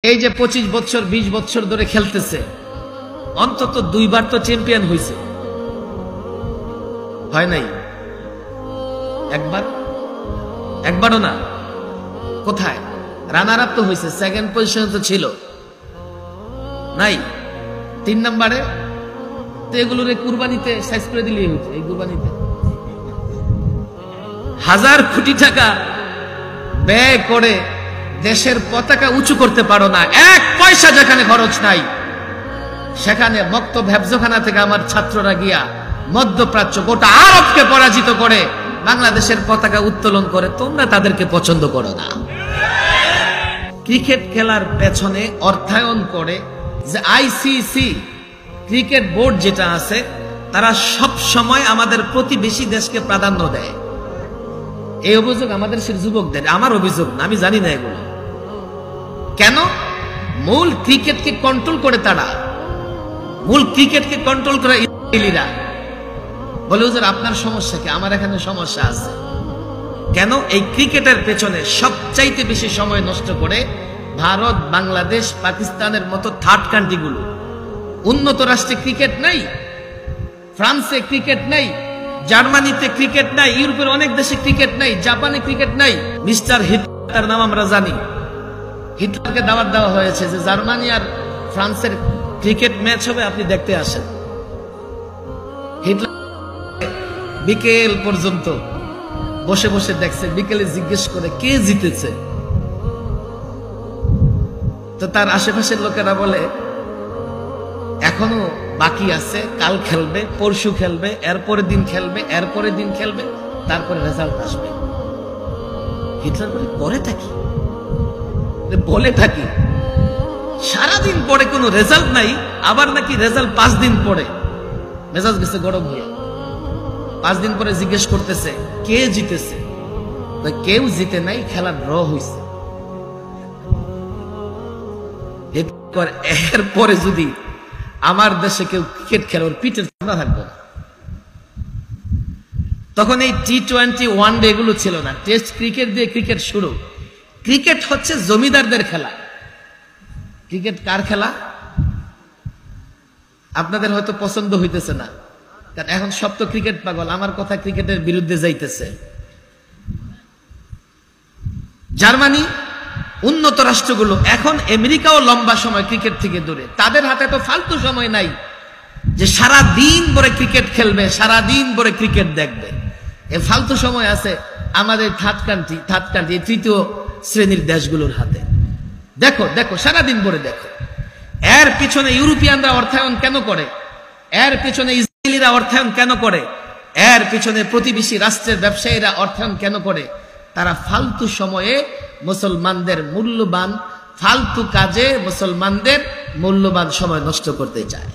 এই যে 25 বছর 20 বছর ধরে খেলতেছে, অন্তত 2 বার তো চ্যাম্পিয়ন হয়েছে, হয় নাই? একবারও না। কোথায়? রানার আপ তো হয়েছে, সেকেন্ড পজিশন তো ছিল নাই। 3 নম্বরে তো এগুলোর কুরবানিতে সাইজ করে দিলেই হয়েছে। এই কুরবানিতে 1000 কোটি টাকা ব্যয় করে দেশের পতাকা উঁচু করতে পারো না, 1 পয়সা যেখানে খরচ নাই, সেখানে মক্তব হেফজখানা থেকে আমার ছাত্ররা গিয়া মধ্যপ্রাচ্য গোটা আরবকে পরাজিত করে বাংলাদেশের পতাকা উত্তোলন করে। তোমরা তাদেরকে পছন্দ করো না। ক্রিকেট খেলার পেছনে অর্থায়ন করে যে আইসিসি ক্রিকেট বোর্ড যেটা আছে, তারা সব সময় আমাদের প্রতিবেশী দেশকে প্রাধান্য দেয়। এই অভিযোগ আমাদের যুবকদের, আমার অভিযোগ না, আমি জানি না এগুলো কেন। মূল ক্রিকেটকে কন্ট্রোল করে তারা, মূল ক্রিকেটকে কন্ট্রোল করে ইসরায়েলিরা। বলে হুজুর আপনার সমস্যা কি? আমার এখানে সমস্যা আছে। কেন? এই ক্রিকেটের পেছনে সবচাইতে বেশি সময় নষ্ট করে ভারত, বাংলাদেশ, পাকিস্তানের মতো থার্ড কান্ট্রিগুলো। উন্নত রাষ্ট্রে ক্রিকেট নাই, ফ্রান্সে ক্রিকেট নাই, জার্মানিতে ক্রিকেট নাই, ইউরোপের অনেক দেশে ক্রিকেট নাই, জাপানে ক্রিকেট নাই। মিস্টার হিটলার নাম আমরা জানি, হিটলারকে দাওয়াত দেওয়া হয়েছে যে জার্মানি আর ফ্রান্সের ক্রিকেট ম্যাচ হবে, আপনি দেখতে আসেন। হিটলার বিকেল পর্যন্ত বসে বসে দেখছে, বিকেলে জিজ্ঞেস করে কে জিতেছে, তো তার আশেপাশের লোকেরা বলে এখনো বাকি আছে, কাল খেলবে, পরশু খেলবে, এরপরের দিন খেলবে, এরপরের দিন খেলবে, তারপরে রেজাল্ট আসবে। হিটলার বলে বলে থাকি সারাদিন পরে কোনো রেজাল্ট নাই, আবার নাকি রেজাল্ট 5 দিন পরে। মেজাজ গেছে গরম হয়ে, 5 দিন পরে জিজ্ঞেস করতেছে কে জিতেছে, কেউ জিতে নাই, খেলা ড্র হয়েছে। এরপরে যদি আমার দেশে কেউ ক্রিকেট খেলে, ওর পিঠের চামড়া থাকবে না। তখন এই T20 ওয়ানডে এগুলো ছিল না, টেস্ট ক্রিকেট দিয়ে ক্রিকেট শুরু। ক্রিকেট হচ্ছে জমিদারদের খেলা। ক্রিকেট কার খেলা? আপনাদের হয়তো পছন্দ হইতেছে না, কারণ এখন সব তো ক্রিকেট পাগল। আমার কথা ক্রিকেটের বিরুদ্ধে যাইতেছে। জার্মানি, উন্নত রাষ্ট্রগুলো, এখন আমেরিকাও লম্বা সময় ক্রিকেট থেকে দূরে। তাদের হাতে তো ফালতু সময় নাই যে সারা দিন ভরে ক্রিকেট খেলবে, সারা দিন ভরে ক্রিকেট দেখবে। এ ফালতু সময় আছে আমাদের থার্ড কান্ট্রি তৃতীয় শ্রেণীর দেশগুলোর হাতে। দেখো দেখো, সারাদিন ভরে দেখো। এর পিছনে ইউরোপিয়ানরা অর্থায়ন কেন করে? এর পিছনে ইসরায়েলিরা অর্থায়ন কেন করে? এর পিছনে প্রতিবেশী রাষ্ট্রের ব্যবসায়ীরা অর্থায়ন কেন করে? তারা ফালতু সময়ে মুসলমানদের মূল্যবান, ফালতু কাজে মুসলমানদের মূল্যবান সময় নষ্ট করতে চায়।